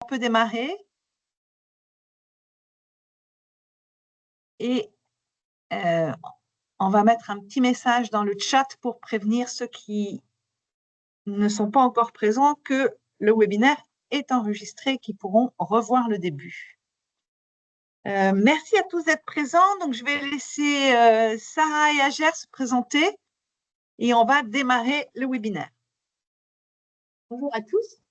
On peut démarrer. Et on va mettre un petit message dans le chat pour prévenir ceux qui ne sont pas encore présents que le webinaire est enregistré et qu'ils pourront revoir le début. Merci à tous d'être présents. Donc, je vais laisser Sarah et Ager se présenter et on va démarrer le webinaire. Bonjour à tous.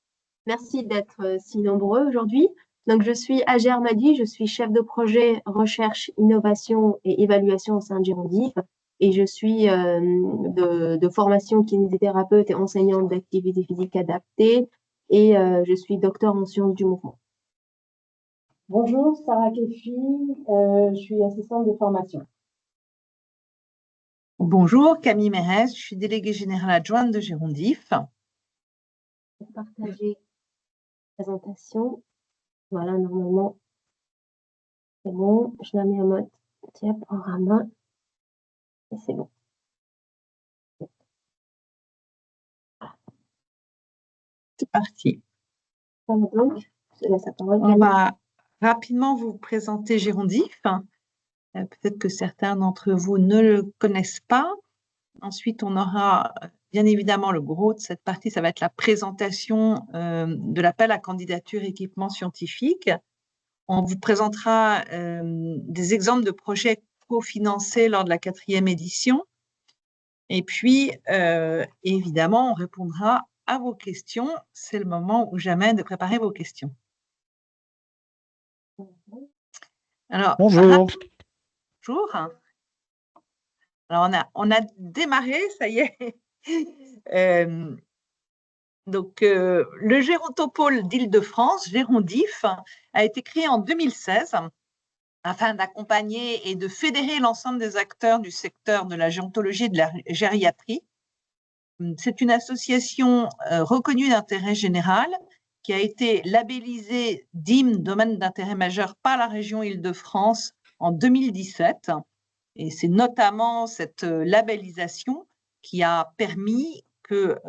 Merci d'être si nombreux aujourd'hui. Donc, je suis Ager Madi, je suis chef de projet recherche, innovation et évaluation au sein de Girondif et je suis de formation kinésithérapeute et enseignante d'activité physique adaptée et je suis docteur en sciences du mouvement. Bonjour, Sarah Kefi, je suis assistante de formation. Bonjour, Camille Mérez, je suis déléguée générale adjointe de Girondif. Partager la présentation. Voilà, normalement, c'est bon. Je la mets en mode diaporama et c'est bon. C'est parti. Donc, je laisse la parole. On va rapidement vous présenter Girondif. Peut-être que certains d'entre vous ne le connaissent pas. Ensuite, on aura bien évidemment le gros de cette partie, ça va être la présentation de l'appel à candidature équipement scientifique. On vous présentera des exemples de projets cofinancés lors de la 4e édition. Et puis, évidemment, on répondra à vos questions. C'est le moment ou jamais de préparer vos questions. Alors, bonjour. Bonjour. Alors, on a démarré, ça y est. Donc, le Gérontopôle d'Île-de-France, Gérondif, a été créé en 2016 afin d'accompagner et de fédérer l'ensemble des acteurs du secteur de la gérontologie et de la gériatrie. C'est une association reconnue d'intérêt général qui a été labellisée DIM, domaine d'intérêt majeur, par la région Île-de-France en 2017. Et c'est notamment cette labellisation qui a permis que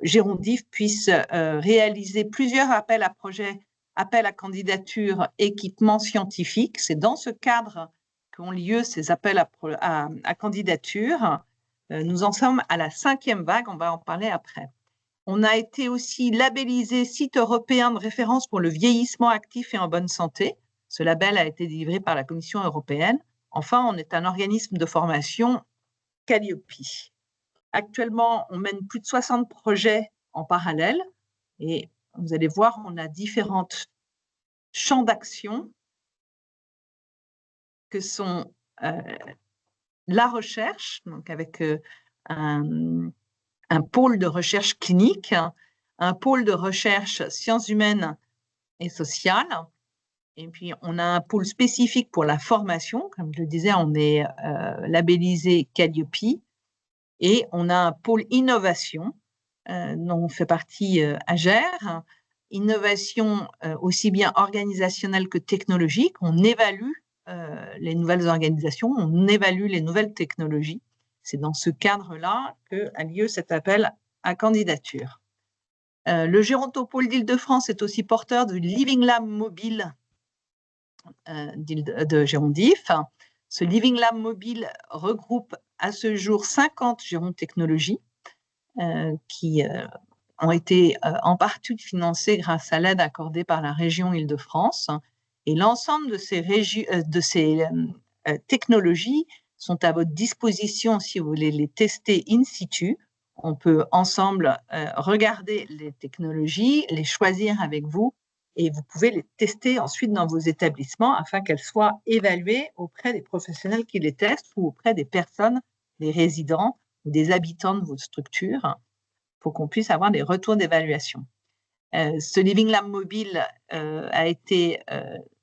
Girondif puisse réaliser plusieurs appels à projets, appels à candidature, équipements scientifiques. C'est dans ce cadre qu'ont lieu ces appels à candidature. Nous en sommes à la 5e vague, on va en parler après. On a été aussi labellisé site européen de référence pour le vieillissement actif et en bonne santé. Ce label a été délivré par la Commission européenne. Enfin, on est un organisme de formation Calliope. Actuellement, on mène plus de 60 projets en parallèle et vous allez voir, on a différents champs d'action que sont la recherche, donc avec un pôle de recherche clinique, un pôle de recherche sciences humaines et sociales, et puis on a un pôle spécifique pour la formation, comme je le disais, on est labellisé Calliope, et on a un pôle innovation dont fait partie Ager, innovation aussi bien organisationnelle que technologique. On évalue les nouvelles organisations, on évalue les nouvelles technologies. C'est dans ce cadre-là qu'a lieu cet appel à candidature. Le Gérontopôle d'Île-de-France est aussi porteur du Living Lab mobile de Girondif. Ce Living Lab mobile regroupe à ce jour 50 gérontechnologies qui ont été en partie financées grâce à l'aide accordée par la région Île-de-France. Et l'ensemble de ces technologies sont à votre disposition si vous voulez les tester in situ. On peut ensemble regarder les technologies, les choisir avec vous et vous pouvez les tester ensuite dans vos établissements afin qu'elles soient évaluées auprès des professionnels qui les testent ou auprès des personnes, des résidents ou des habitants de votre structure pour qu'on puisse avoir des retours d'évaluation. Ce Living Lab mobile a été,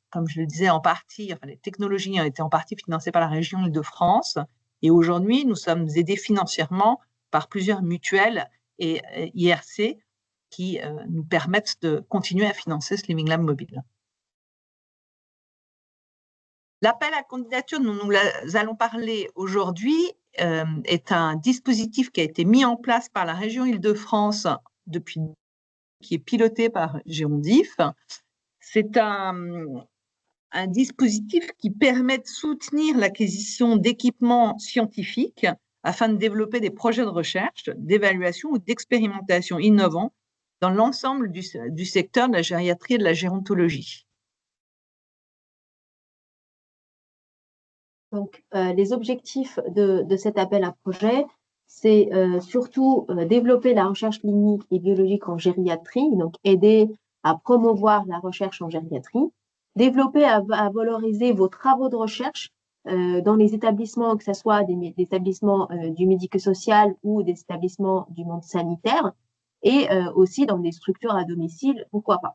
comme je le disais, en partie, enfin les technologies ont été en partie financées par la région Île-de-France et aujourd'hui, nous sommes aidés financièrement par plusieurs mutuelles et IRC qui nous permettent de continuer à financer ce Living Lab mobile. L'appel à candidature dont nous allons parler aujourd'hui est un dispositif qui a été mis en place par la région Île-de-France qui est piloté par Girondif C'est un dispositif qui permet de soutenir l'acquisition d'équipements scientifiques afin de développer des projets de recherche, d'évaluation ou d'expérimentation innovants dans l'ensemble du secteur de la gériatrie et de la gérontologie. Donc, les objectifs de cet appel à projet, c'est surtout développer la recherche clinique et biologique en gériatrie, donc aider à promouvoir la recherche en gériatrie, développer à valoriser vos travaux de recherche dans les établissements, que ce soit des établissements du médico-social ou des établissements du monde sanitaire, et aussi dans des structures à domicile, pourquoi pas.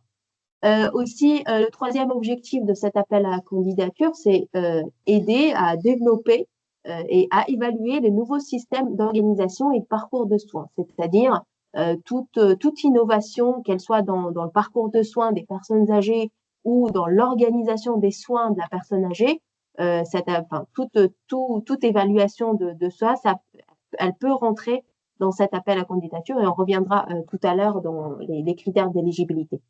Aussi, le troisième objectif de cet appel à candidature, c'est aider à développer et à évaluer les nouveaux systèmes d'organisation et de parcours de soins, c'est-à-dire toute innovation, qu'elle soit dans le parcours de soins des personnes âgées ou dans l'organisation des soins de la personne âgée, toute évaluation de ça, elle peut rentrer dans cet appel à candidature et on reviendra tout à l'heure dans les critères d'éligibilité.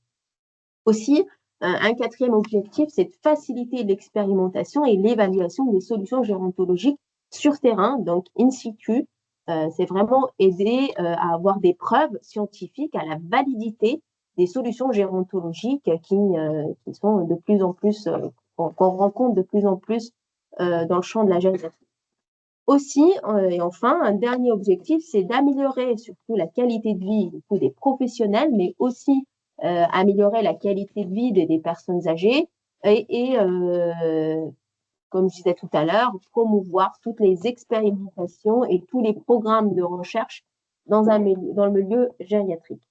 Aussi, un quatrième objectif, c'est de faciliter l'expérimentation et l'évaluation des solutions gérontologiques sur terrain, donc in situ. C'est vraiment aider à avoir des preuves scientifiques à la validité des solutions gérontologiques qui sont de plus en plus, qu'on rencontre de plus en plus dans le champ de la gériatrie. Aussi, et enfin, un dernier objectif, c'est d'améliorer surtout la qualité de vie des professionnels, mais aussi améliorer la qualité de vie des personnes âgées et comme je disais tout à l'heure, promouvoir toutes les expérimentations et tous les programmes de recherche dans le milieu gériatrique.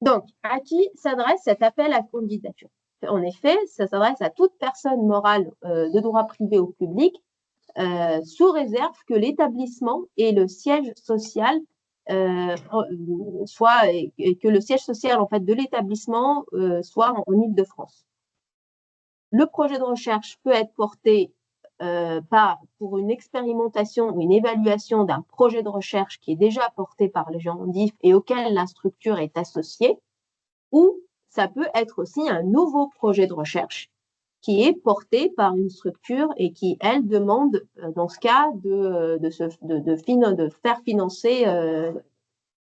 Donc, à qui s'adresse cet appel à candidature? En effet, ça s'adresse à toute personne morale de droit privé ou public, sous réserve que l'établissement et le siège social que le siège social en fait de l'établissement soit en Île-de-France. Le projet de recherche peut être porté pour une expérimentation ou une évaluation d'un projet de recherche qui est déjà porté par le GERONDIF et auquel la structure est associée, ou ça peut être aussi un nouveau projet de recherche qui est porté par une structure et qui, elle, demande, dans ce cas, de faire financer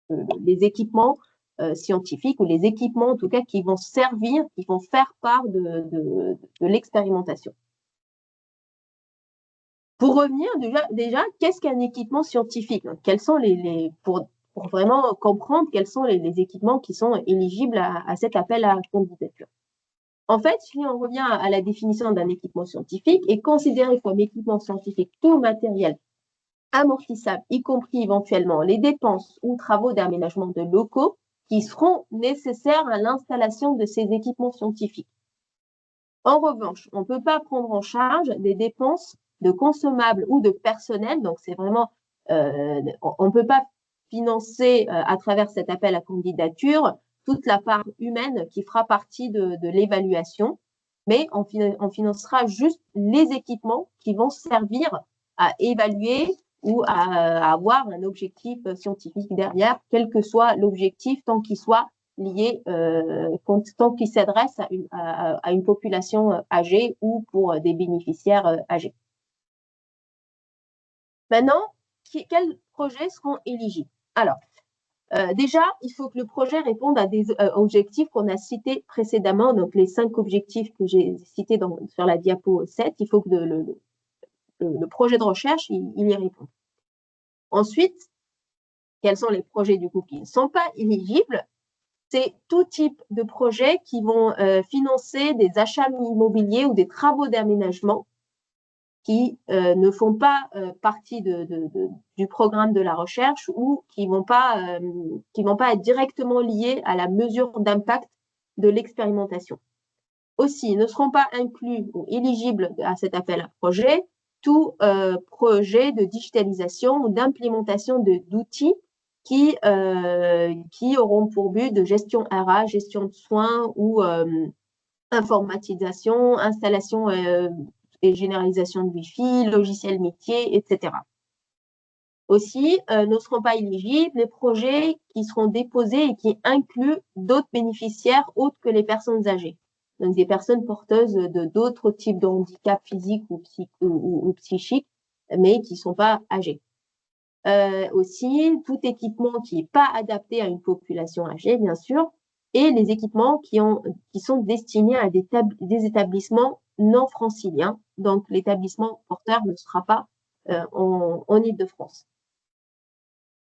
les équipements scientifiques ou les équipements, en tout cas, qui vont servir, qui vont faire part de l'expérimentation. Pour revenir déjà qu'est-ce qu'un équipement scientifique? Quels sont pour vraiment comprendre quels sont les équipements qui sont éligibles à cet appel à candidature. En fait, si on revient à la définition d'un équipement scientifique, est considéré comme équipement scientifique tout matériel amortissable, y compris éventuellement les dépenses ou travaux d'aménagement de locaux qui seront nécessaires à l'installation de ces équipements scientifiques. En revanche, on ne peut pas prendre en charge des dépenses de consommables ou de personnel, donc c'est vraiment, on ne peut pas financer à travers cet appel à candidature toute la part humaine qui fera partie de l'évaluation, mais on financera juste les équipements qui vont servir à évaluer ou à avoir un objectif scientifique derrière, quel que soit l'objectif, tant qu'il soit lié, tant qu'il s'adresse à une population âgée ou pour des bénéficiaires âgés. Maintenant, quels projets seront éligibles? Alors, déjà, il faut que le projet réponde à des objectifs qu'on a cités précédemment, donc les 5 objectifs que j'ai cités sur la diapo 7, il faut que le projet de recherche, il y répond. Ensuite, quels sont les projets du coup qui ne sont pas éligibles? C'est tout type de projets qui vont financer des achats immobiliers ou des travaux d'aménagement qui ne font pas partie du programme de la recherche ou qui vont pas être directement liés à la mesure d'impact de l'expérimentation. Aussi, ne seront pas inclus ou éligibles à cet appel à projet tout projet de digitalisation ou d'implémentation d'outils qui auront pour but de gestion RH, gestion de soins ou informatisation, installation et généralisation de Wi-Fi, logiciels métiers, etc. Aussi, ne seront pas éligibles les projets qui seront déposés et qui incluent d'autres bénéficiaires autres que les personnes âgées. Donc, des personnes porteuses de d'autres types de handicaps physiques ou psychiques, mais qui ne sont pas âgées. Aussi, tout équipement qui n'est pas adapté à une population âgée, bien sûr, et les équipements qui sont destinés à des établissements non franciliens. Donc, l'établissement porteur ne sera pas en Île-de-France.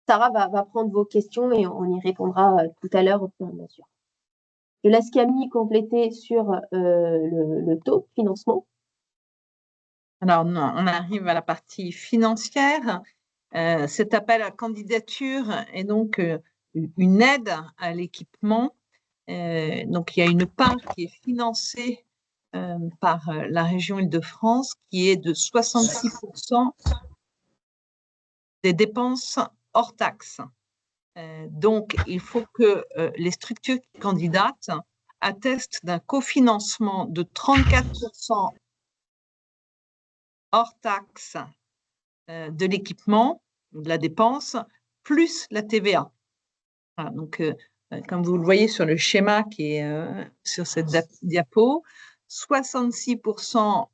Sarah va prendre vos questions et on y répondra tout à l'heure au fur et à mesure. Je laisse Camille compléter sur le taux de financement. Alors, on arrive à la partie financière. Cet appel à candidature est donc une aide à l'équipement. Donc, il y a une part qui est financée par la région Île-de-France qui est de 66% des dépenses hors taxes. Donc, il faut que les structures qui candidatent attestent d'un cofinancement de 34% hors taxe de l'équipement, de la dépense, plus la TVA. Voilà, donc, comme vous le voyez sur le schéma qui est sur cette diapo, 66%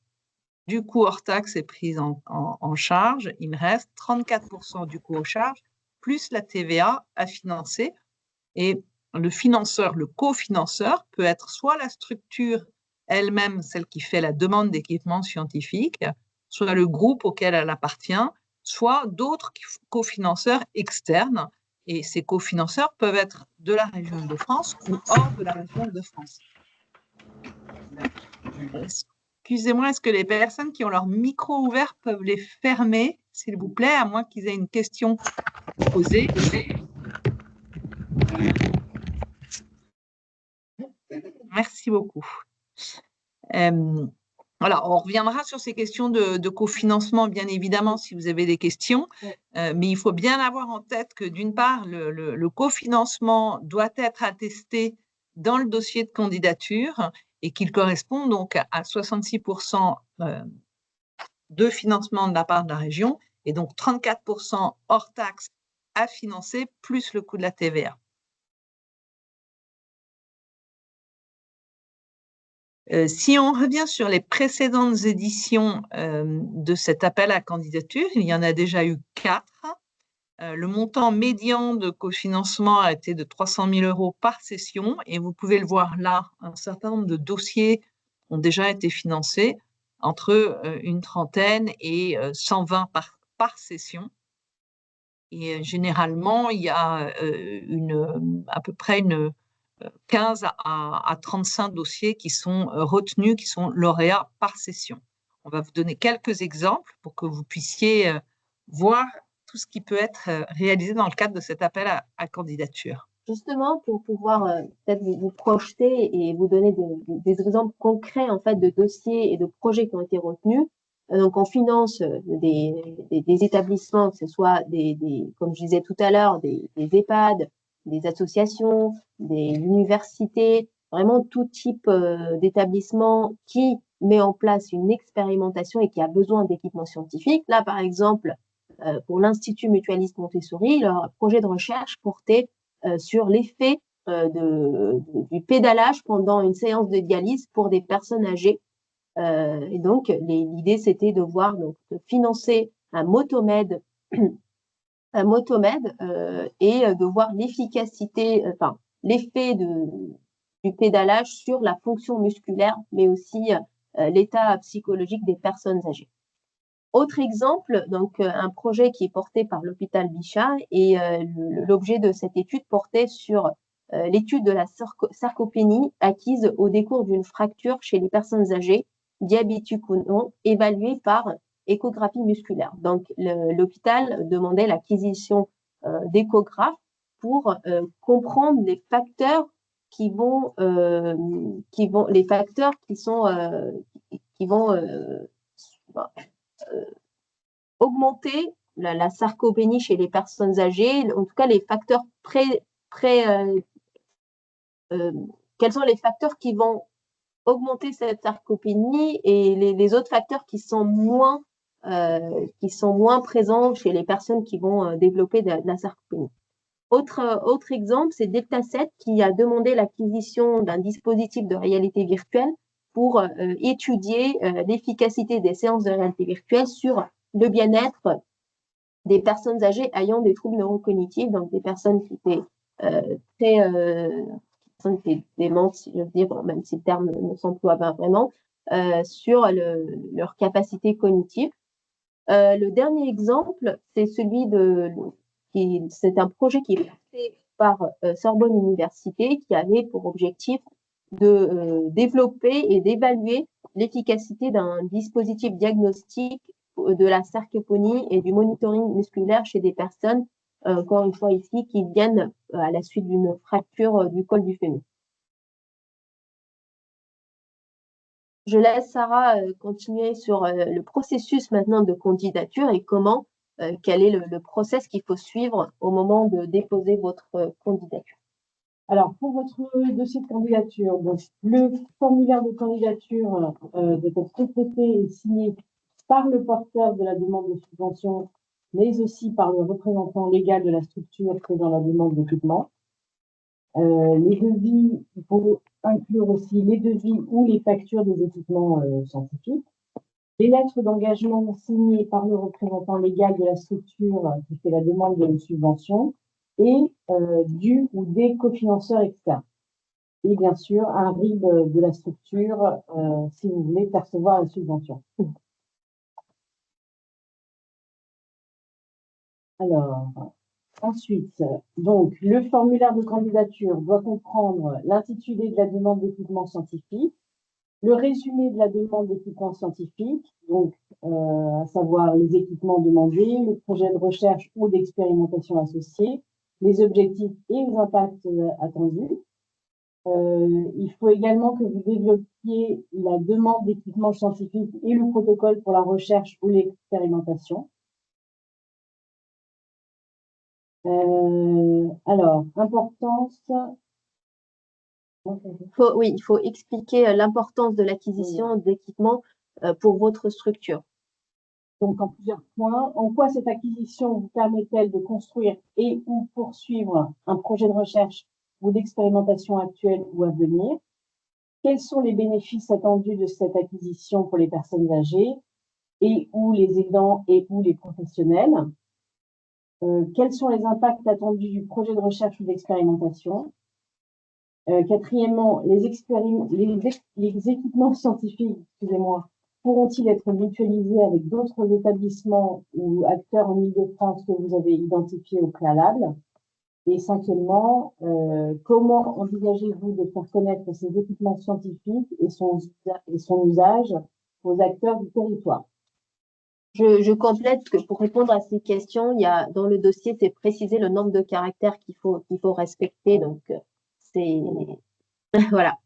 du coût hors taxe est pris en charge. Il me reste 34% du coût en charge, plus la TVA à financer. Et le financeur, le cofinanceur, peut être soit la structure elle-même, celle qui fait la demande d'équipement scientifique, soit le groupe auquel elle appartient, soit d'autres cofinanceurs externes. Et ces cofinanceurs peuvent être de la région de France ou hors de la région de France. Excusez-moi, est-ce que les personnes qui ont leur micro ouvert peuvent les fermer, s'il vous plaît, à moins qu'ils aient une question à poser? Merci beaucoup. Voilà, on reviendra sur ces questions de cofinancement, bien évidemment, si vous avez des questions. Mais il faut bien avoir en tête que, d'une part, le cofinancement doit être attesté dans le dossier de candidature et qu'il correspond donc à 66% de financement de la part de la région et donc 34% hors taxe à financer, plus le coût de la TVA. Si on revient sur les précédentes éditions de cet appel à candidature, il y en a déjà eu 4. Le montant médian de cofinancement a été de 300 000 € par session et vous pouvez le voir là, un certain nombre de dossiers ont déjà été financés, entre une trentaine et 120 par session. Et généralement, il y a à peu près 15 à 35 dossiers qui sont retenus, qui sont lauréats par session. On va vous donner quelques exemples pour que vous puissiez voir tout ce qui peut être réalisé dans le cadre de cet appel à candidature. Justement, pour pouvoir peut-être vous projeter et vous donner des exemples concrets en fait de dossiers et de projets qui ont été retenus. Donc, on finance des établissements, que ce soit comme je disais tout à l'heure, des EHPAD, des associations, des universités, vraiment tout type d'établissement qui met en place une expérimentation et qui a besoin d'équipements scientifiques. Là, par exemple, pour l'Institut Mutualiste Montessori, leur projet de recherche portait sur l'effet du pédalage pendant une séance de dialyse pour des personnes âgées. Et donc, l'idée, c'était de financer un motomède et de voir l'efficacité, l'effet du pédalage sur la fonction musculaire, mais aussi l'état psychologique des personnes âgées. Autre exemple, donc un projet qui est porté par l'hôpital Bichat et l'objet de cette étude portait sur l'étude de la sarcopénie acquise au décours d'une fracture chez les personnes âgées, diabétiques ou non, évaluée par échographie musculaire. Donc l'hôpital demandait l'acquisition d'échographes pour comprendre les facteurs qui vont augmenter la sarcopénie chez les personnes âgées, en tout cas les facteurs quels sont les facteurs qui vont augmenter cette sarcopénie et les autres facteurs qui sont moins qui sont moins présents chez les personnes qui vont développer de la sarcopénie. Autre exemple, c'est Delta7 qui a demandé l'acquisition d'un dispositif de réalité virtuelle pour étudier l'efficacité des séances de réalité virtuelle sur le bien-être des personnes âgées ayant des troubles neurocognitifs, donc des personnes qui étaient démentes, si je veux dire, bon, même si le terme ne s'emploie pas vraiment, sur leur capacité cognitive. Le dernier exemple, c'est celui c'est un projet qui est porté par Sorbonne Université qui avait pour objectif de développer et d'évaluer l'efficacité d'un dispositif diagnostique de la sarcopénie et du monitoring musculaire chez des personnes, encore une fois ici, qui viennent à la suite d'une fracture du col du fémur. Je laisse Sarah continuer sur le processus maintenant de candidature et quel est le process qu'il faut suivre au moment de déposer votre candidature. Alors, pour votre dossier de candidature, donc, le formulaire de candidature doit être complété et signé par le porteur de la demande de subvention, mais aussi par le représentant légal de la structure faisant la demande d'équipement. Les devis, il faut inclure aussi les devis ou les factures des équipements scientifiques. Les lettres d'engagement signées par le représentant légal de la structure qui fait la demande de subvention et du ou des cofinanceurs externes. Et bien sûr, un RIB de la structure si vous voulez percevoir la subvention. Alors, ensuite, donc, le formulaire de candidature doit comprendre l'intitulé de la demande d'équipement scientifique, le résumé de la demande d'équipement scientifique, donc à savoir les équipements demandés, le projet de recherche ou d'expérimentation associé, les objectifs et les impacts attendus. Il faut également que vous développiez la demande d'équipement scientifique et le protocole pour la recherche ou l'expérimentation. Alors, importance. Il faut expliquer l'importance de l'acquisition d'équipements pour votre structure. Donc, en plusieurs points, en quoi cette acquisition vous permet-elle de construire et ou poursuivre un projet de recherche ou d'expérimentation actuelle ou à venir? Quels sont les bénéfices attendus de cette acquisition pour les personnes âgées et ou les aidants et ou les professionnels? Quels sont les impacts attendus du projet de recherche ou d'expérimentation? Quatrièmement, les équipements scientifiques, excusez-moi, pourront-ils être mutualisés avec d'autres établissements ou acteurs en Île-de-France que vous avez identifiés au préalable? Et cinquièmement, comment envisagez-vous de faire connaître ces équipements scientifiques et son usage aux acteurs du territoire? Je complète que pour répondre à ces questions, il y a dans le dossier, c'est précisé le nombre de caractères qu'il faut respecter. Donc, c'est voilà.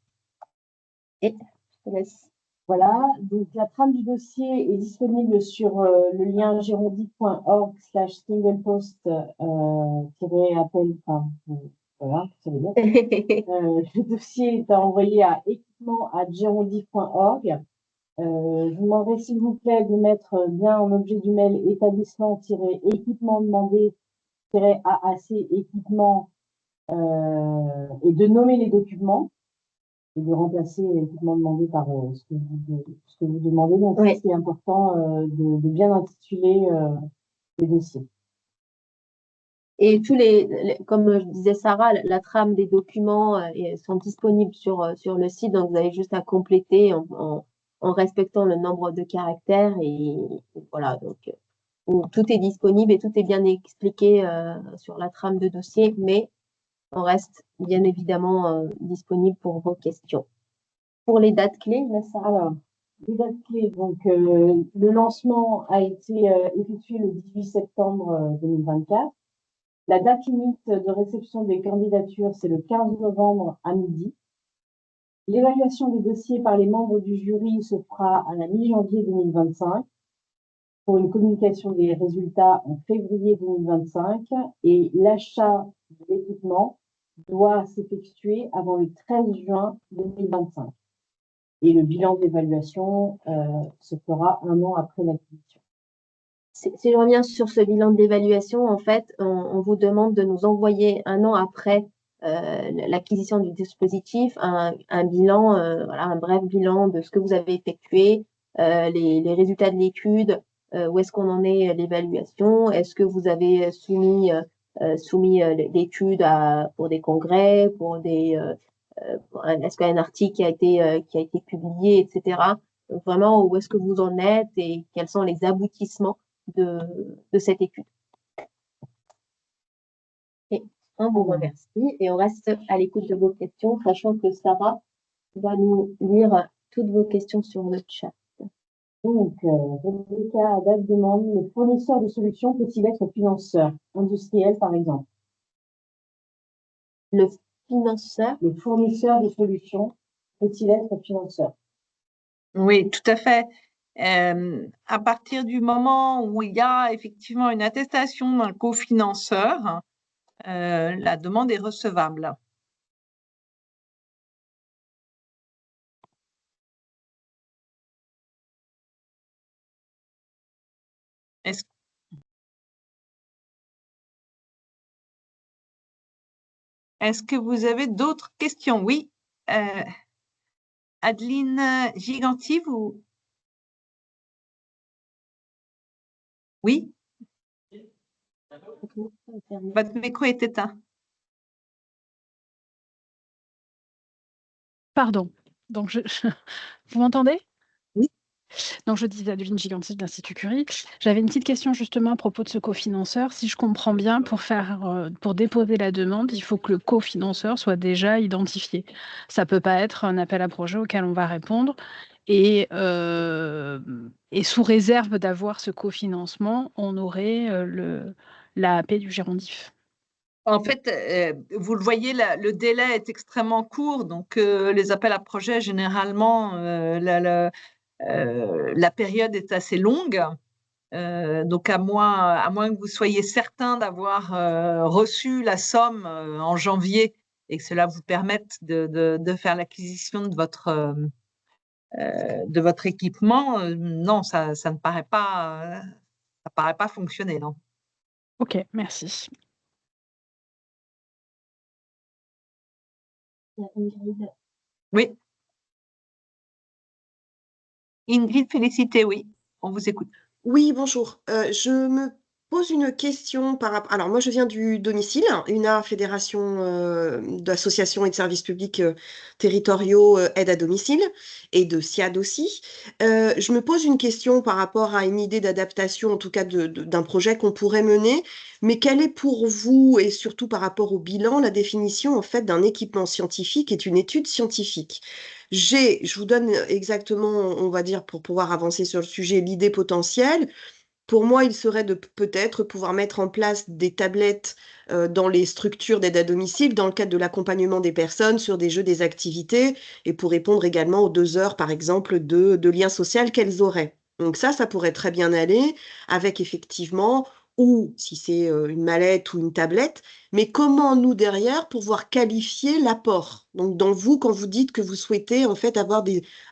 Et je te laisse. Voilà, donc la trame du dossier est disponible sur le lien girondique.org/singlepost-appel. Enfin, voilà, ça veut dire. Le dossier est à envoyer à équipement@girondique.org. Je vous demanderai s'il vous plaît de mettre bien en objet du mail établissement-équipement demandé-AAC équipement et de nommer les documents et de remplacer l'équipement demandé par ce que vous demandez. Donc, oui, c'est important de bien intituler les dossiers. Et comme je disais Sarah, la trame des documents sont disponibles sur le site, donc vous avez juste à compléter en respectant le nombre de caractères et voilà, donc tout est disponible et tout est bien expliqué sur la trame de dossier, mais on reste bien évidemment disponible pour vos questions. Pour les dates clés, Sarah. Alors, les dates clés, donc le lancement a été effectué le 18 septembre 2024. La date limite de réception des candidatures, c'est le 15 novembre à midi. L'évaluation des dossiers par les membres du jury se fera à la mi-janvier 2025 pour une communication des résultats en février 2025 et l'achat de l'équipement doit s'effectuer avant le 13 juin 2025. Et le bilan d'évaluation se fera un an après l'acquisition. Si je reviens sur ce bilan de l'évaluation, en fait, on vous demande de nous envoyer 1 an après l'acquisition du dispositif un bilan, voilà, un bref bilan de ce que vous avez effectué, les résultats de l'étude, où est-ce qu'on en est l'évaluation, est-ce que vous avez soumis l'étude pour des congrès, est-ce qu'il y a un article qui a été publié, etc. Donc vraiment, où est-ce que vous en êtes et quels sont les aboutissements de cette étude. Et on vous remercie et on reste à l'écoute de vos questions, sachant que Sarah va nous lire toutes vos questions sur le chat. Donc, Rebecca Haddad demande, le fournisseur de solutions peut-il être financeur industriel, par exemple? Le financeur? Le fournisseur de solutions peut-il être financeur? Oui, tout à fait. À partir du moment où il y a effectivement une attestation d'un cofinanceur, la demande est recevable. Est-ce que vous avez d'autres questions? Oui. Adeline Giganti, vous? Oui? Votre micro est éteint. Pardon. Donc, vous m'entendez? Oui. Donc, je disais Adeline Giganti de l'Institut Curie. J'avais une petite question justement à propos de ce cofinanceur. Si je comprends bien, pour déposer la demande, il faut que le cofinanceur soit déjà identifié. Ça ne peut pas être un appel à projet auquel on va répondre. Et sous réserve d'avoir ce cofinancement, on aurait l'AAP du Gérondif. En fait, vous le voyez, le délai est extrêmement court. Donc, les appels à projets, généralement, la période est assez longue. Donc, à moins que vous soyez certain d'avoir reçu la somme en janvier et que cela vous permette de faire l'acquisition de votre équipement, non, ça ne paraît pas, fonctionner, non. Ok, merci. Oui. Ingrid Félicité, oui, on vous écoute. Oui, bonjour. Je me pose une question par rapport. Alors, moi, je viens du domicile, UNA, Fédération d'associations et de services publics territoriaux aide à domicile, et de SIAD aussi. Je me pose une question par rapport à une idée d'adaptation, en tout cas d'un projet qu'on pourrait mener. Mais quelle est pour vous, et surtout par rapport au bilan, la définition en fait d'un équipement scientifique et une étude scientifique? Je vous donne exactement, on va dire, pour pouvoir avancer sur le sujet, l'idée potentielle. Pour moi, il serait de peut-être pouvoir mettre en place des tablettes dans les structures d'aide à domicile, dans le cadre de l'accompagnement des personnes sur des jeux, des activités, et pour répondre également aux 2 heures, par exemple, de lien social qu'elles auraient. Donc ça pourrait très bien aller avec effectivement, ou si c'est une mallette ou une tablette, mais comment nous derrière pouvoir qualifier l'apport? Donc quand vous dites que vous souhaitez en fait avoir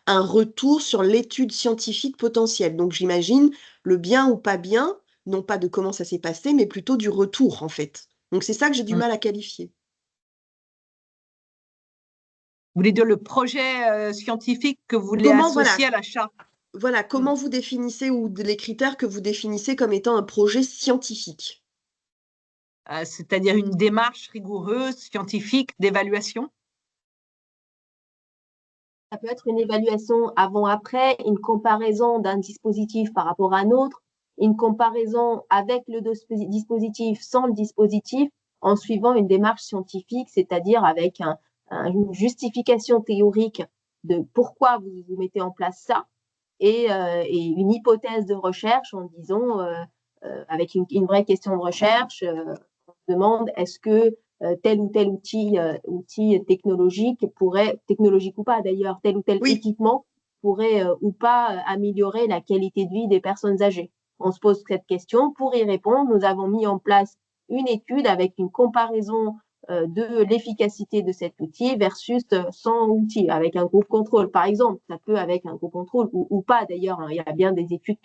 un retour sur l'étude scientifique potentielle. Donc j'imagine le bien ou pas bien, non pas de comment ça s'est passé, mais plutôt du retour en fait. Donc c'est ça que j'ai du mal à qualifier. Vous voulez dire le projet scientifique que vous voulez Comment, associer à l'achat? Voilà, comment vous définissez ou les critères que vous définissez comme étant un projet scientifique? C'est-à-dire une démarche rigoureuse, scientifique, d'évaluation? Ça peut être une évaluation avant-après, une comparaison d'un dispositif par rapport à un autre, une comparaison avec le dispositif sans le dispositif, en suivant une démarche scientifique, c'est-à-dire avec une justification théorique de pourquoi vous mettez en place ça, et une hypothèse de recherche en disant, avec une vraie question de recherche, on se demande est-ce que tel ou tel outil technologique ou pas d'ailleurs, tel ou tel équipement pourrait ou pas améliorer la qualité de vie des personnes âgées. On se pose cette question. Pour y répondre, nous avons mis en place une étude avec une comparaison de l'efficacité de cet outil versus sans outil, avec un groupe contrôle, par exemple. Ça peut avec un groupe contrôle ou pas, d'ailleurs. Il y a bien des études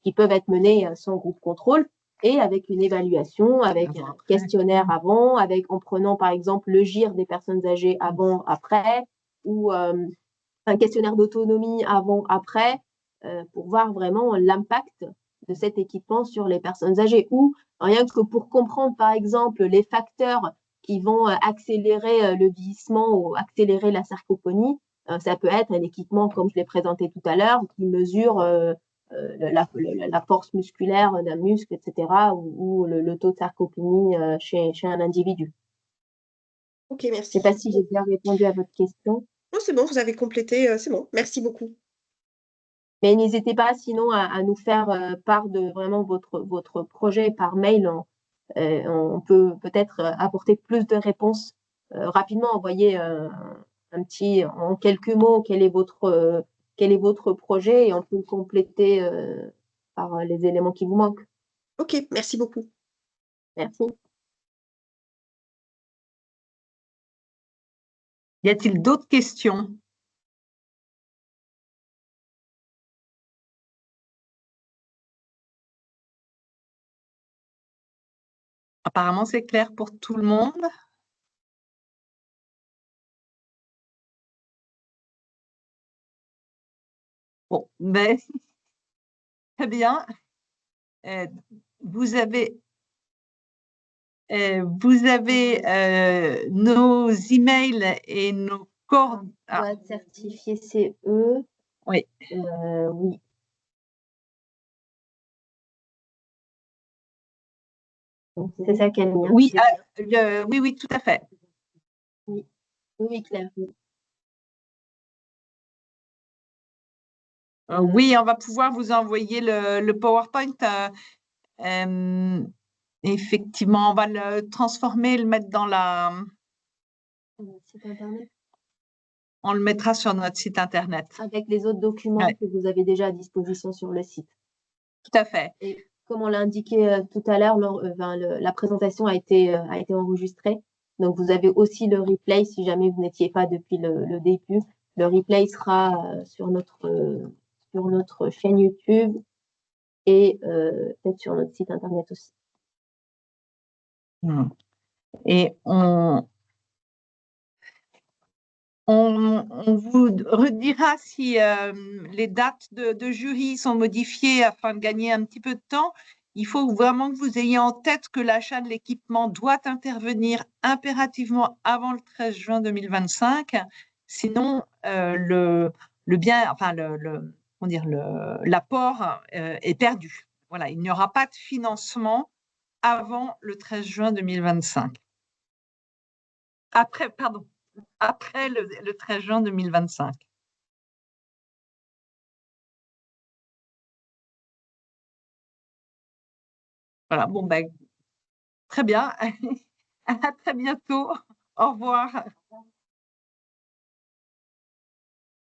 qui peuvent être menées sans groupe contrôle et avec une évaluation, avec un questionnaire avant, en prenant par exemple le GIR des personnes âgées avant, après, ou un questionnaire d'autonomie avant, après, pour voir vraiment l'impact de cet équipement sur les personnes âgées, ou rien que pour comprendre par exemple les facteurs qui vont accélérer le vieillissement ou accélérer la sarcopenie. Ça peut être un équipement, comme je l'ai présenté tout à l'heure, qui mesure la force musculaire d'un muscle, etc., ou le taux de sarcopénie chez un individu. Ok, Je ne merci. sais pas si j'ai bien répondu à votre question. Non, c'est bon, vous avez complété, c'est bon. Merci beaucoup. Mais n'hésitez pas sinon à nous faire part de vraiment votre projet par mail. On peut peut-être apporter plus de réponses rapidement. Envoyer un petit, en quelques mots, quel est votre projet, et on peut le compléter par les éléments qui vous manquent. Ok, merci beaucoup. Merci. Y a-t-il d'autres questions? Apparemment, c'est clair pour tout le monde. Bon, ben, très bien. Vous avez nos emails et nos coordonnées. Boîte certifiée CE. Oui. Oui. C'est ça, Camille. Oui, oui, tout à fait. Oui, oui, Claire. Oui, on va pouvoir vous envoyer le PowerPoint. Effectivement, on va le transformer, le mettre dans Site internet. On le mettra sur notre site internet. Avec les autres documents que vous avez déjà à disposition sur le site. Tout à fait. Et comme on l'a indiqué tout à l'heure, la présentation a été enregistrée. Donc, vous avez aussi le replay si jamais vous n'étiez pas depuis le début. Le replay sera sur notre chaîne YouTube et peut-être sur notre site internet aussi. Et on vous redira si les dates de jury sont modifiées afin de gagner un petit peu de temps. Il faut vraiment que vous ayez en tête que l'achat de l'équipement doit intervenir impérativement avant le 13 juin 2025. Sinon, l'apport est perdu. Voilà, il n'y aura pas de financement avant le 13 juin 2025. Après le 13 juin 2025. Voilà, bon, ben, très bien. À très bientôt. Au revoir.